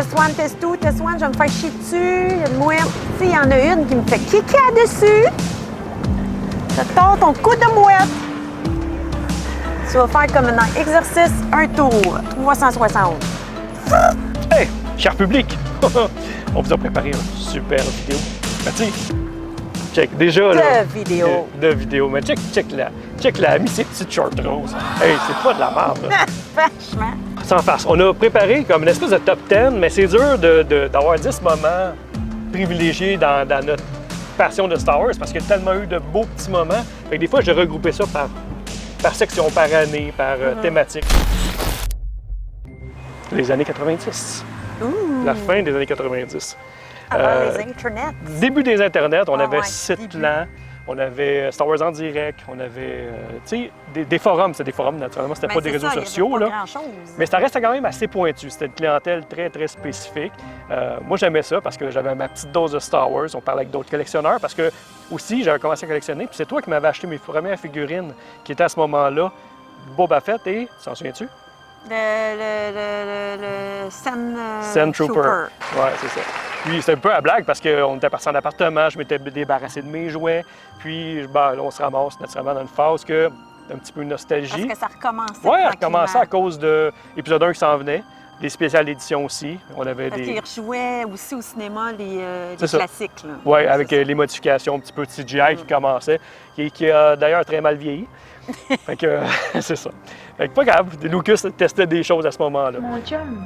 Test one, test two, test one, je vais me faire chier dessus. Il y a une mouette. Tu sais, il y en a une qui me fait kicker dessus. Tu tords ton coup de mouette. Tu vas faire comme un exercice, un tour, 360. Hey, cher public, on vous a préparé une super vidéo. Ben, tu sais, check, déjà là. De vidéo. Mais check la, mis ses petites shorts roses. Hey, c'est pas de la merde, là. Franchement. Sans farce. On a préparé comme une espèce de top 10, mais c'est dur d'avoir 10 moments privilégiés dans notre passion de Star Wars parce qu'il y a tellement eu de beaux petits moments. Fait que des fois, j'ai regroupé ça par section, par année, par thématique. Les années 90. La fin des années 90. Avant les internets. Début des internets, on avait ouais, Sitlan, on avait Star Wars en direct, on avait des forums. C'était des forums, naturellement, c'était pas des réseaux sociaux. Là. Mais ça restait quand même assez pointu. C'était une clientèle très, très spécifique. Moi, j'aimais ça parce que j'avais ma petite dose de Star Wars. On parlait avec d'autres collectionneurs parce que aussi, j'avais commencé à collectionner. Puis c'est toi qui m'avais acheté mes premières figurines qui étaient à ce moment-là. Boba Fett et, t'en souviens-tu? Le Sand Trooper. Ouais, c'est ça. Puis c'était un peu à blague parce qu'on était parti en appartement, je m'étais débarrassé de mes jouets. Puis ben, là, on se ramasse naturellement dans une phase que un petit peu de nostalgie. Parce que ça recommençait. Oui, ça recommençait à cause de l'épisode 1 qui s'en venait. Des spéciales éditions aussi. On avait parce qu'ils rejouaient aussi au cinéma les classiques. Oui, avec les modifications un petit peu de CGI qui commençaient, qui a d'ailleurs très mal vieilli. Fait que c'est ça. Fait que pas grave, Lucas testait des choses à ce moment-là. Mon chum.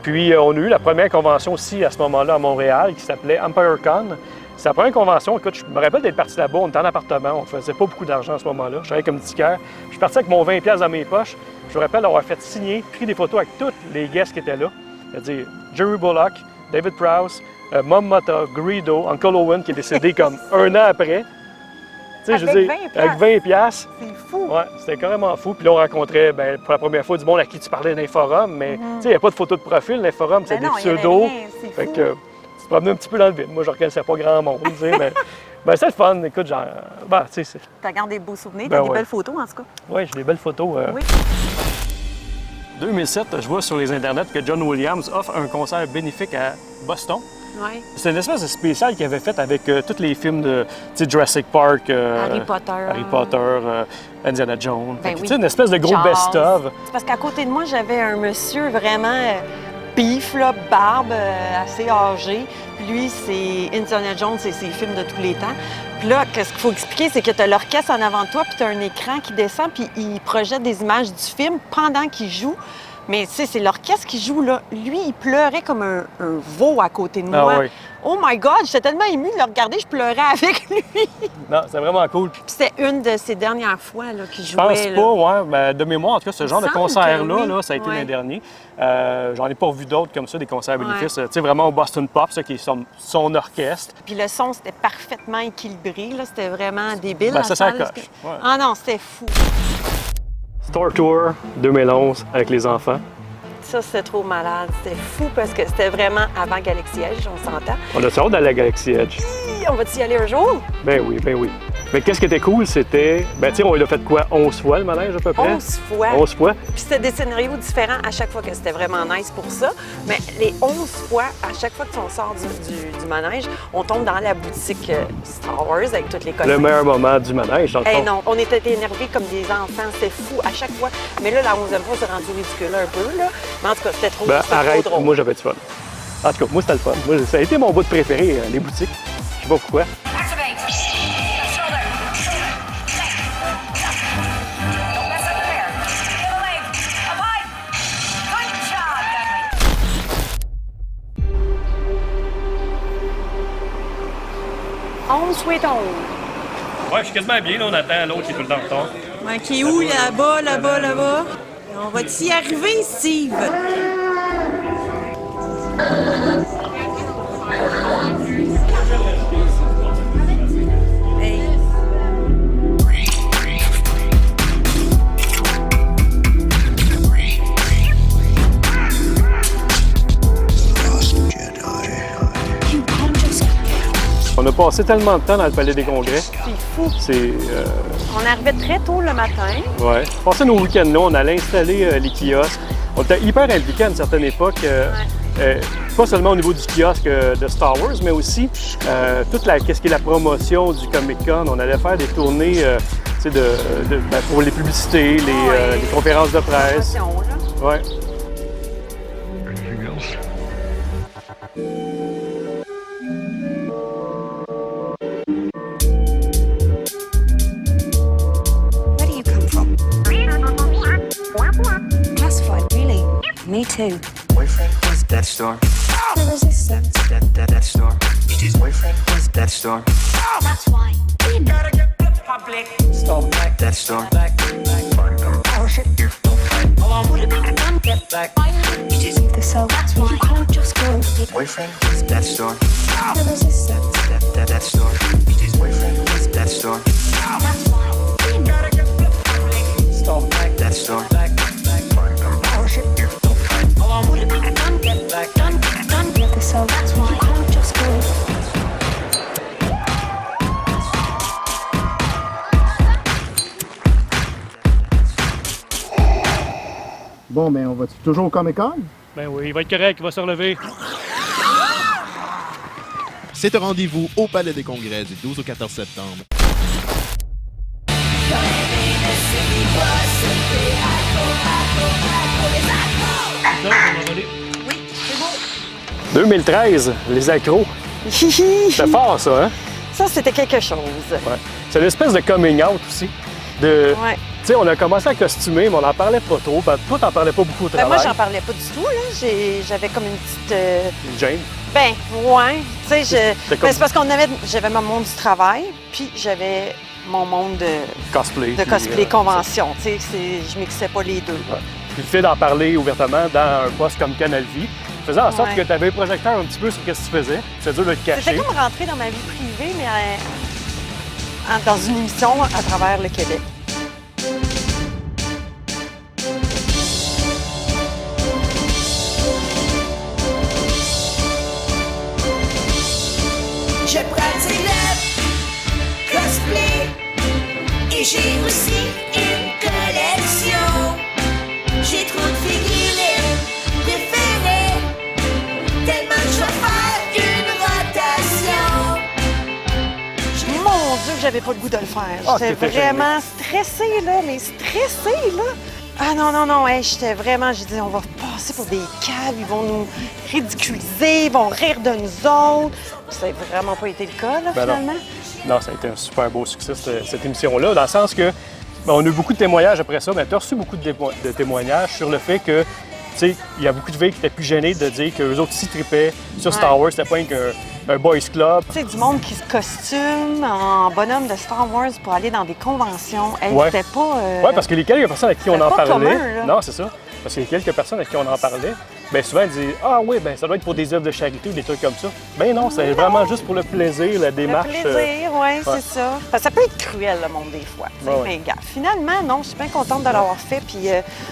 Puis on a eu la première convention aussi à ce moment-là à Montréal qui s'appelait EmpireCon. C'est la première convention. Écoute, je me rappelle d'être parti là-bas, on était en appartement, on faisait pas beaucoup d'argent à ce moment-là. Je travaillais comme ticker. Je suis parti avec mon 20$ dans mes poches. Je me rappelle d'avoir fait signer, pris des photos avec tous les guests qui étaient là. C'est-à-dire Jerry Bullock, David Prowse, Mom Motta, Greedo, Uncle Owen qui est décédé comme un an après. Tu sais, je veux dire, avec 20$. C'est fou. Ouais, c'était carrément fou. Puis là, on rencontrait pour la première fois du monde à qui tu parlais dans les forums, mais tu sais, il n'y a pas de photo de profil dans les forums, c'est des pseudos. Fait que tu te promenais un petit peu dans le vide. Moi, je ne reconnaissais pas grand monde, tu sais, mais c'est le fun. Écoute, genre, tu sais, t'as gardé des beaux souvenirs, t'as des belles photos en tout cas. Oui, j'ai des belles photos. Oui. 2007, je vois sur les internets que John Williams offre un concert bénéfique à Boston. Ouais. C'est une espèce de spécial qu'il avait fait avec tous les films de Jurassic Park, Harry Potter, Indiana Jones. Ben oui. Une espèce de gros best-of. C'est parce qu'à côté de moi, j'avais un monsieur vraiment pif, là, barbe, assez âgé. Puis lui, c'est Indiana Jones, c'est ses films de tous les temps. Puis là, qu'est-ce qu'il faut expliquer, c'est que tu as l'orchestre en avant de toi, puis tu as un écran qui descend, puis il projette des images du film pendant qu'il joue. Mais tu sais, c'est l'orchestre qui joue, là. Lui, il pleurait comme un veau à côté de moi. Oui. Oh my God, j'étais tellement émue de le regarder, je pleurais avec lui. Non, c'est vraiment cool. Puis c'était une de ses dernières fois qu'il jouait. Je pense pas, ouais. Ben, de mémoire, en tout cas, ce genre de concert-là, là, ça a été l'an dernier. J'en ai pas vu d'autres comme ça, des concerts bénéfices. Tu sais, vraiment au Boston Pop, ça, qui est son orchestre. Puis le son, c'était parfaitement équilibré, là. C'était vraiment débile. Ben, ça coche. Ouais. Ah non, c'était fou. Star Tour 2011 avec les enfants. Ça, c'était trop malade. C'était fou parce que c'était vraiment avant Galaxy Edge, on s'entend. On a hâte d'aller à Galaxy Edge. On va y aller un jour? Ben oui, ben oui. Mais qu'est-ce qui était cool, c'était... Ben tu sais, on l'a fait quoi? 11 fois le manège à peu près? 11 fois. 11 fois. Puis c'était des scénarios différents à chaque fois que c'était vraiment nice pour ça. Mais les 11 fois, à chaque fois qu'on sort du manège, on tombe dans la boutique Star Wars avec toutes les costumes. Le meilleur moment du manège, dans le fond. Non, on était énervés comme des enfants. C'était fou à chaque fois. Mais là, la 11e fois, c'est rendu ridicule un peu, là. Mais en tout cas, c'était trop, arrête, trop drôle. Moi, j'avais du fun. En tout cas, moi, c'était le fun. Moi, ça a été mon bout de préféré, les boutiques. Je sais pas pourquoi. Sweet home. Ouais, je suis quasiment bien, là, on attend l'autre qui est tout le temps en retard. Ouais, qui est où? Là-bas, là-bas, là-bas. On va t'y arriver, Steve? Hey. On a passé tellement de temps dans le Palais des Congrès. C'est fou. C'est... On arrivait très tôt le matin. Ouais. Passé nos week-ends là, on allait installer les kiosques. On était hyper impliqués à une certaine époque, pas seulement au niveau du kiosque de Star Wars, mais aussi qu'est-ce qui est la promotion du Comic-Con. On allait faire des tournées pour les publicités, les conférences de presse. Ouais. Classified, really? Me too. Boyfriend was that store. The resistance. That store. His boyfriend was that store. That's why. You gotta get the public. Stop back that store. Back. Oh shit. Here, don't fight. Hold on, would it be done? Get Back. It is the cell. That's why. You can't just go. Boyfriend was that store. The resistance. That store. His boyfriend was that store. That's why. You gotta get the public. Stop back that store. Back. Oh shit. Here, don't fight. Hold on, would it be done? Get Back. done. Get the cell. That's why. You can't just go. Bon, mais on va toujours au Comic-Con? Ben oui, il va être correct, il va se relever. C'est un rendez-vous au Palais des Congrès du 12 au 14 septembre. Oui, c'est beau. 2013, les accros. C'était fort, ça, hein? Ça, c'était quelque chose. Ouais. C'est une espèce de coming out aussi. De... Ouais. Tu sais, on a commencé à costumer, mais on n'en parlait pas trop. Toi, t'en parlais pas beaucoup au Ben, travail. moi, j'en parlais pas du tout. Là. J'avais comme une petite... Jane. Ben, ouais. Tu sais, C'était comme- c'est parce j'avais mon monde du travail, puis j'avais mon monde de Cosplay. cosplay convention. Tu sais, je mixais pas les deux. Ouais. Puis le fait d'en parler ouvertement dans un poste comme Canal Vie faisait en sorte Ouais. que tu avais un projecteur un petit peu sur ce que tu faisais. C'est dur de te cacher. C'était comme rentrer dans ma vie privée, mais dans une émission à travers le Québec. Je pratique le cosplay et j'ai aussi une collection. J'ai trop de figurines préférées, tellement que je vais faire une rotation. Mon Dieu, que j'avais pas le goût de le faire. Ah, J'étais t'étais vraiment stressée, là, mais stressée, là. Ah non, hey, j'étais vraiment... J'ai dit, on va passer pour des caves, ils vont nous ridiculiser, ils vont rire de nous autres. Ça n'a vraiment pas été le cas, là, Ben non. finalement. Non, ça a été un super beau succès, cette émission-là, dans le sens que ben, on a eu beaucoup de témoignages après ça, mais tu as reçu beaucoup de témoignages sur le fait que, tu sais, il y a beaucoup de filles qui étaient plus gênées de dire qu'eux autres aussi tripaient sur Star Wars, c'était pas un boys club. Tu sais, du monde qui se costume en bonhomme de Star Wars pour aller dans des conventions. Hey, Ouais. c'était pas... Oui, parce que les quelques personnes à qui on c'était en pas parlait... commun, là. Non, c'est ça. Parce que les quelques personnes à qui on en parlait, bien souvent, elles disaient « Ah oui, ben ça doit être pour des œuvres de charité ou des trucs comme ça. » Ben non, c'est vraiment juste pour le plaisir, la démarche. Le plaisir, oui, ouais. c'est ça. Parce que ça peut être cruel, le monde, des fois. tu sais, Ouais, ouais. Mais gars, finalement, non, je suis bien contente de l'avoir fait. Puis,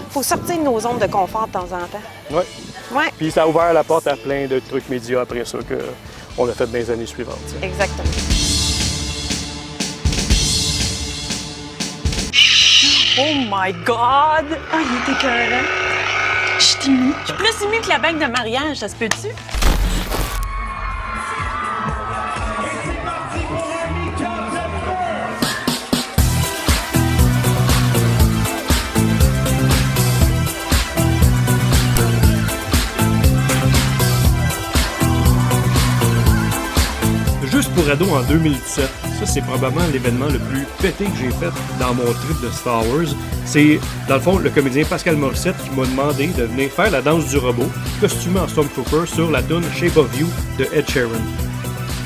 faut sortir de nos zones de confort de temps en temps. Ouais. Oui, Puis ça a ouvert la porte à plein de trucs médias après ça qu'on a fait dans les années suivantes. tu sais. exactement. Oh my God! Ah, il était écœurant. Je suis émue. Je suis plus émue que la bague de mariage, ça se peut-tu? Juste pour ado en 2017, ça c'est probablement l'événement le plus pété que j'ai fait dans mon trip de Star Wars. C'est, dans le fond, le comédien Pascal Morissette qui m'a demandé de venir faire la danse du robot, costumé en Stormtrooper sur la tune Shape of You de Ed Sheeran.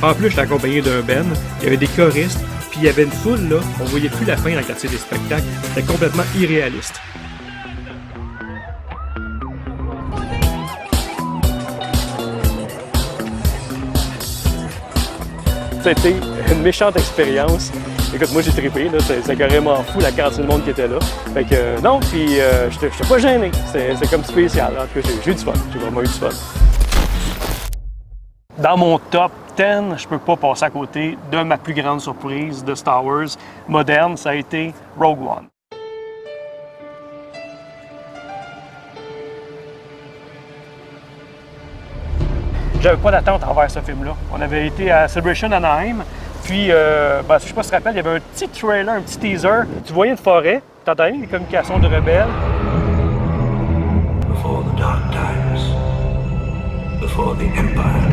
En plus, j'étais accompagné d'un band, il y avait des choristes, puis il y avait une foule là, on voyait plus la fin dans le quartier des spectacles, c'était complètement irréaliste. C'était une méchante expérience. Écoute, moi j'ai trippé, là, c'est carrément fou la quantité de monde qui était là. Fait que non, puis j'étais pas gêné. C'est comme spécial. En tout cas, j'ai eu du fun. J'ai vraiment eu du fun. Dans mon top 10, je peux pas passer à côté de ma plus grande surprise de Star Wars moderne, ça a été Rogue One. j'avais pas d'attente envers ce film-là. On avait été à Celebration Anaheim, puis, je sais pas si tu te rappelles, il y avait un petit trailer, un petit teaser. Tu voyais une forêt, tu entendais les communications de rebelles. Before the dark times, before the Empire.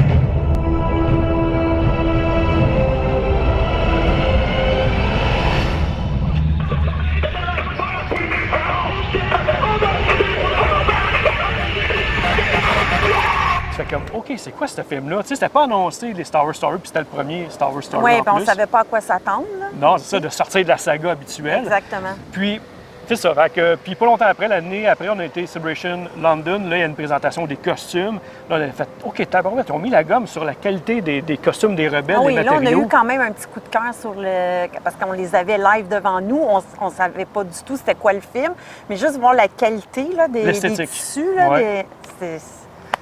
Tu fais comme, OK, c'est quoi ce film-là? Tu sais, c'était pas annoncé, les Star Wars Story, puis c'était le premier Star Wars Story Oui, en puis on plus. savait pas à quoi s'attendre. là. Non, c'est ça, de sortir de la saga habituelle. Exactement. Puis, c'est ça. Fait que, puis pas longtemps après, l'année après, on a été Celebration London. Là, il y a une présentation des costumes. Là, on a fait, OK, tabarouette, ils ont mis la gomme sur la qualité des costumes des rebelles, Ah oui, des là, on a matériaux. eu quand même un petit coup de cœur sur le... Parce qu'on les avait live devant nous. On savait pas du tout c'était quoi le film. Mais juste voir la qualité là, des L'esthétique. tissus, là, Ouais.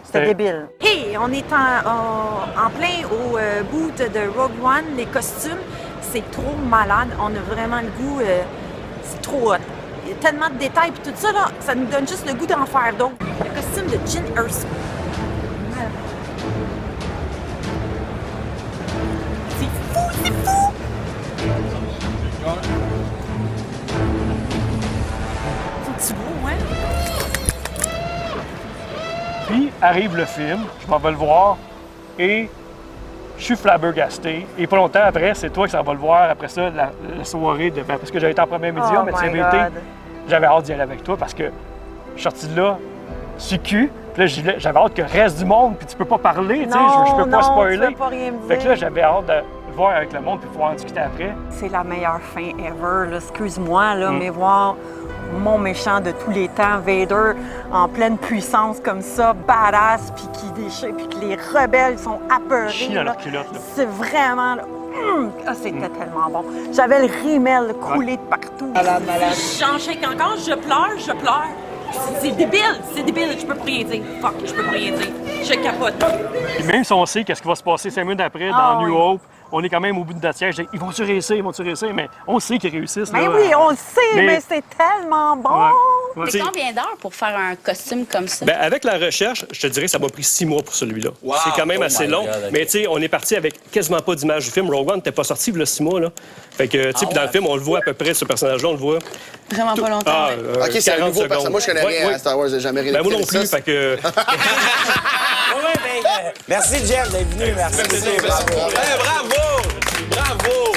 c'était débile. Hey, on est en plein au bout de Rogue One. Les costumes, c'est trop malade. On a vraiment le goût... c'est trop hot. Il y a tellement de détails. Puis tout ça, là, ça nous donne juste le goût d'en faire d'autres. Le costume de Jyn Erso. C'est fou, c'est fou! C'est beau, hein? Puis arrive le film, je m'en vais le voir et je suis flabbergasté. Et pas longtemps après, c'est toi qui s'en vas le voir après ça, la soirée de. Parce que j'avais été en première média, Oh mais tu my avais été. God. J'avais hâte d'y aller avec toi parce que je suis sorti de là, CQ. Puis là, j'avais hâte que reste du monde, puis tu peux pas parler, tu sais, je peux pas spoiler. Tu peux pas rien me Fait que dire. là, j'avais hâte de le voir avec le monde puis pouvoir en discuter après. C'est la meilleure fin ever, là. Excuse-moi, là, Mm. mais voir mon méchant de tous les temps, Vader, en pleine puissance comme ça, badass, puis qui déchire, puis que les rebelles sont apeurés. Chie dans là. leur culotte, là. C'est vraiment... là, c'était tellement bon. J'avais le rimel coulé de partout. J'en chèque encore, je pleure. C'est débile, je peux pas rien dire. Fuck, je peux pas rien dire. Je capote. Puis même si on sait qu'est-ce qui va se passer 5 minutes après Ah, dans New oui. Hope, on est quand même au bout de notre siège. Ils vont-tu réussir, mais on sait qu'ils réussissent. Mais là. oui, on le sait, Mais- mais c'est tellement bon. Ouais. Ouais. C'est combien d'heures pour faire un costume comme ça? Ben, avec la recherche, je te dirais que ça m'a pris 6 mois pour celui-là. C'est quand même assez long. Mais tu sais, on est parti avec quasiment pas d'image du film. Rogue One n'était pas sorti il y a 6 mois. Là. Fait que, tu sais, puis dans le film, on le voit à peu près, ce personnage-là, on le voit. Vraiment pas longtemps. Ah, OK, c'est un 40 nouveau personnage. secondes. Moi, je connais Ouais, rien ouais. à Star Wars. J'ai jamais rien Ben, moi non écouté plus, ça. fait que... Merci, Jeff, d'être venu. Merci beaucoup. Bravo. Bravo!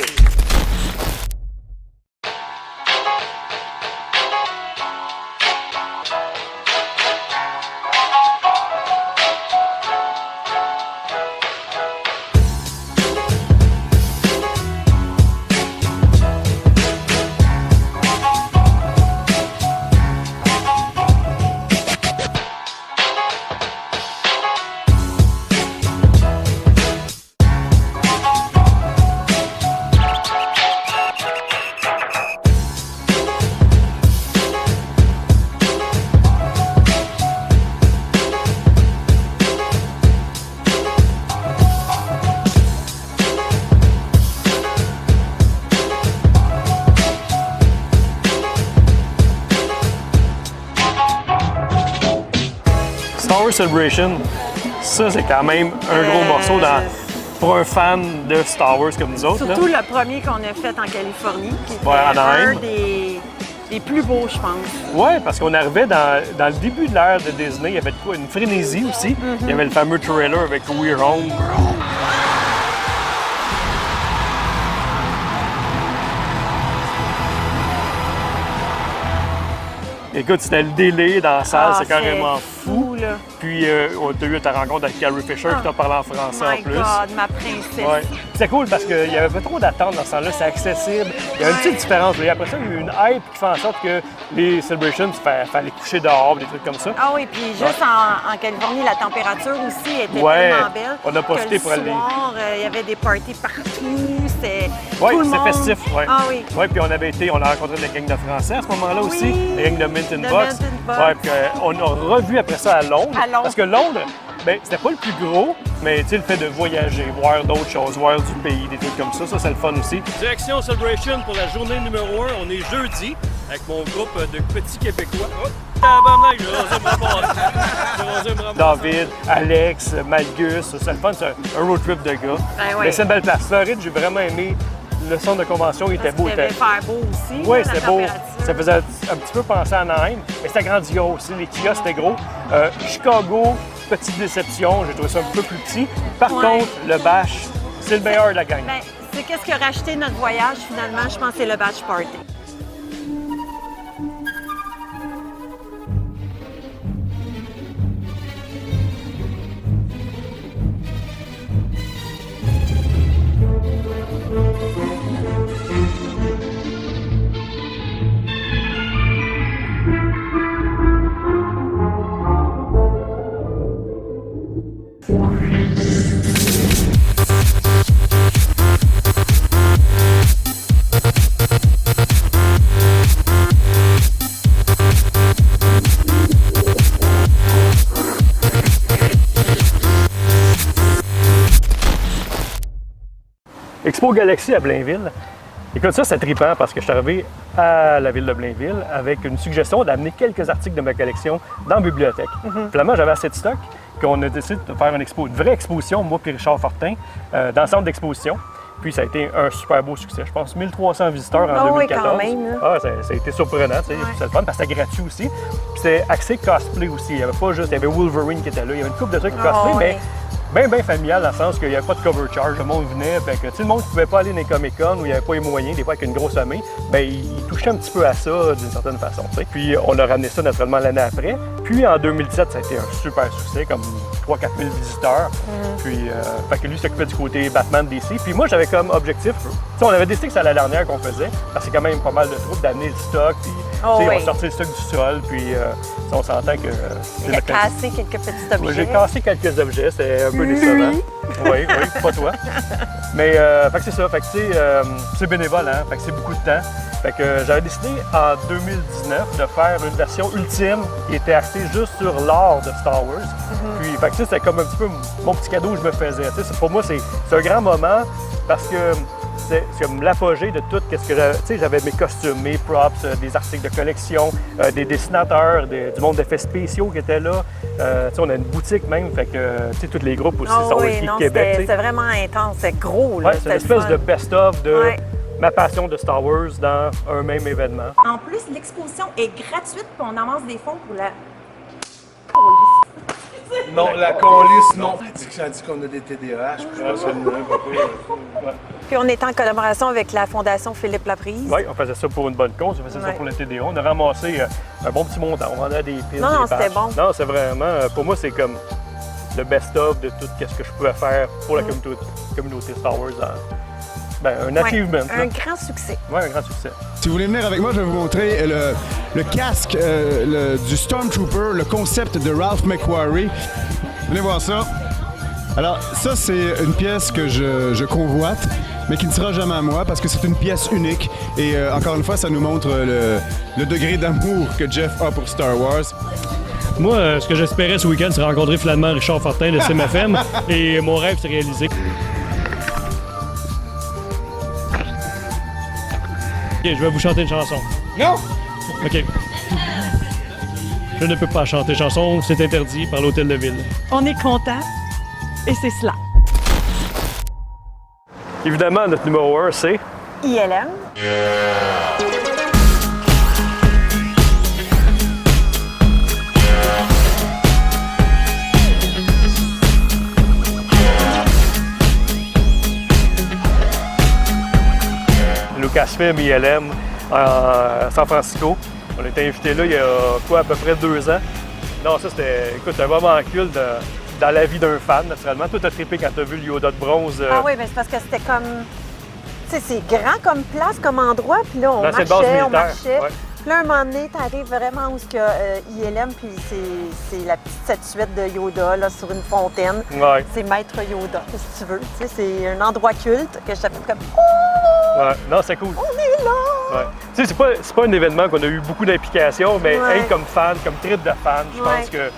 Star Wars Celebration, ça, c'est quand même un gros morceau pour un fan de Star Wars comme nous autres. Surtout là. le premier qu'on a fait en Californie, qui était Ouais, à Anaheim. un des plus beaux, je pense. Oui, parce qu'on arrivait dans le début de l'ère de Disney, il y avait de quoi, une frénésie aussi. Il y avait le fameux trailer avec We're Home. Écoute, c'était le délai dans la salle, c'est carrément fou. là. Puis, on a eu ta rencontre avec Carrie Fisher qui t'a parlé en français My en plus. God, ma princesse. Ouais. C'est cool parce qu'il y avait pas trop d'attente dans ce temps-là, c'est accessible. Il y a une petite différence. Et après ça, il y a eu une hype qui fait en sorte que les Celebrations, fallait coucher dehors, des trucs comme ça. Ah oui, puis juste en Californie, la température aussi était Ouais, tellement belle. on a profité que pour le aller. soir, il y avait des parties partout, c'était Oui, tout le c'est monde. festif. Ouais. Ah oui. Ouais, puis on a rencontré la gang de Français à ce moment-là aussi, la gang de Mint de Box. Mint Box. Ouais, puis on a revu après ça à Londres. À Londres. Parce que Londres, ben, c'était pas le plus gros, mais tu sais, le fait de voyager, voir d'autres choses, voir du pays, des trucs comme ça, c'est le fun aussi. Direction Celebration pour la journée numéro 1. On est jeudi avec mon groupe de petits Québécois. David, Alex, Malgus, c'est le fun, c'est un road trip de gars. Ben oui. Mais c'est une belle place. Floride, j'ai vraiment aimé. Le centre de convention, il était beau. Il devait faire beau aussi. Oui, là, c'était la beau. température. Ça faisait un petit peu penser à Anaheim, mais c'était grandiose aussi. Les kiosques, c'était gros. Chicago, petite déception, j'ai trouvé ça un peu plus petit. Par Ouais. contre, le Bash, c'est le meilleur de la gang. Ben, c'est qu'est-ce qui a racheté notre voyage finalement, je pense que c'est le Batch Party. Expo Galaxy à Blainville. Écoute, ça, c'est trippant parce que je suis arrivé à la ville de Blainville avec une suggestion d'amener quelques articles de ma collection dans la bibliothèque. Finalement, j'avais assez de stock qu'on a décidé de faire une vraie exposition, moi et Richard Fortin, dans le centre d'exposition. Puis ça a été un super beau succès. Je pense 1300 visiteurs en 2014. Quand même, là. Ah, ça a été surprenant, tu sais. C'est le fun parce que c'était gratuit aussi. Puis c'était axé cosplay aussi. Il y avait pas juste, il y avait Wolverine qui était là. Il y avait une couple de trucs cosplay, mais bien familial dans le sens qu'il n'y avait pas de cover charge. Le monde venait, fait que, tu sais, le monde ne pouvait pas aller dans les Comic-Con où il n'y avait pas les moyens, des fois avec une grosse sommée, bien, il touchait un petit peu à ça d'une certaine façon, tu sais. Puis on a ramené ça naturellement l'année après. Puis en 2017, ça a été un super succès, comme 3 000 à 4 000 visiteurs. Puis, fait que lui s'occupait du côté Batman DC. Puis moi, j'avais comme objectif, tu sais, on avait décidé que c'était la dernière qu'on faisait, parce que c'est quand même pas mal de troupes d'amener le stock, puis tu sais, on sortait le stock du sol, puis on s'entend que... Il a cassé quelques petits objets. J'ai cassé quelques objets, c'est un peu décevant. Oui, pas toi. Mais fait que c'est ça, fait que c'est bénévole, hein? Fait que c'est beaucoup de temps. Fait que j'avais décidé en 2019 de faire une version ultime qui était axée juste sur l'art de Star Wars. Puis fait que c'était comme un petit peu mon petit cadeau que je me faisais. Pour moi, c'est un grand moment parce que c'est comme l'apogée de tout ce que j'avais. Tu sais, j'avais mes costumes, mes props, des articles de collection, des dessinateurs, du monde d'effets spéciaux qui étaient là. Tu sais, on a une boutique même, fait que tu sais, tous les groupes aussi sont ici au Québec. C'était vraiment intense, c'est gros. Là, c'est une espèce de best-of de ma passion de Star Wars dans un même événement. En plus, l'exposition est gratuite, puis on amasse des fonds pour la... Non, la colisse, non. Ça dit qu'on a des TDAH, puis pas celui-là, pas. Puis on est en collaboration avec la Fondation Philippe Laprise. Oui, on faisait ça pour une bonne cause, on faisait ça pour le TDA. On a ramassé un bon petit montant, on vendait des piles, Non, des c'était patchs. bon. Non, c'est vraiment, pour moi, c'est comme le best-of de tout ce que je pouvais faire pour la communauté Star Wars. Un achievement. Un grand succès. Oui, un grand succès. Si vous voulez venir avec moi, je vais vous montrer le casque du Stormtrooper, le concept de Ralph McQuarrie. Venez voir ça. Alors, ça, c'est une pièce que je convoite, mais qui ne sera jamais à moi parce que c'est une pièce unique. Et encore une fois, ça nous montre le degré d'amour que Jeff a pour Star Wars. Moi, ce que j'espérais ce week-end, c'est rencontrer finalement Richard Fortin de CMFM et mon rêve s'est réalisé. OK, je vais vous chanter une chanson. Non! OK. Je ne peux pas chanter chanson, c'est interdit par l'Hôtel de Ville. On est content et c'est cela. Évidemment, notre numéro 1, c'est... ILM. Lucasfilm ILM à San Francisco. On a été invités là il y a à peu près 2 ans. Non, ça c'était, écoute, un moment culte dans la vie d'un fan, naturellement. Toi, t'as trippé quand t'as vu le Yoda de bronze. Ah oui, mais c'est parce que c'était comme... Tu sais, c'est grand comme place, comme endroit, puis là, on marchait. Ouais. Puis là, un moment donné, t'arrives vraiment où il y a ILM, puis c'est la petite statuette de Yoda, là, sur une fontaine. Ouais. C'est Maître Yoda, si tu veux. Tu sais, c'est un endroit culte que je t'appelle comme... Ouais. Non, c'est cool. On est là! Ouais. Tu sais, c'est pas un événement qu'on a eu beaucoup d'implications, mais hey, comme fan, comme trip de fan, je pense que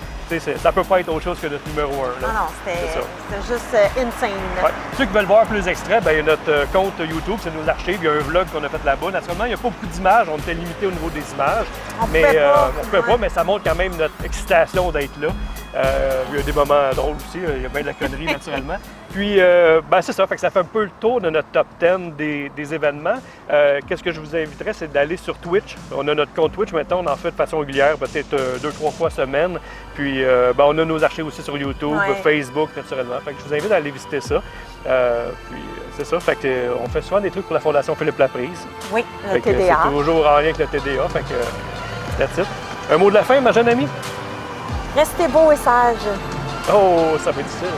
Ça peut pas être autre chose que notre numéro 1. Là. Non, c'était juste insane. Ouais. Ceux qui veulent voir plus d'extraits, il y a notre compte YouTube, c'est nos archives, il y a un vlog qu'on a fait là-bas. Naturellement, il n'y a pas beaucoup d'images, on était limité au niveau des images. On pouvait pas, mais ça montre quand même notre excitation d'être là. Il y a des moments drôles aussi, il y a bien de la connerie naturellement. Puis, c'est ça, fait que ça fait un peu le tour de notre top 10 des événements. Qu'est-ce que je vous inviterais, c'est d'aller sur Twitch. On a notre compte Twitch, maintenant on en fait de façon régulière, peut-être 2-3 fois semaine. Puis, on a nos archives aussi sur YouTube, Facebook, naturellement. Fait que je vous invite à aller visiter ça. Puis, c'est ça, fait que on fait souvent des trucs pour la Fondation Philippe Laprise. Oui, le TDA. C'est toujours en lien avec le TDA, fait que that's it. Un mot de la fin, ma jeune amie? Restez beau et sage. Oh, ça fait difficile.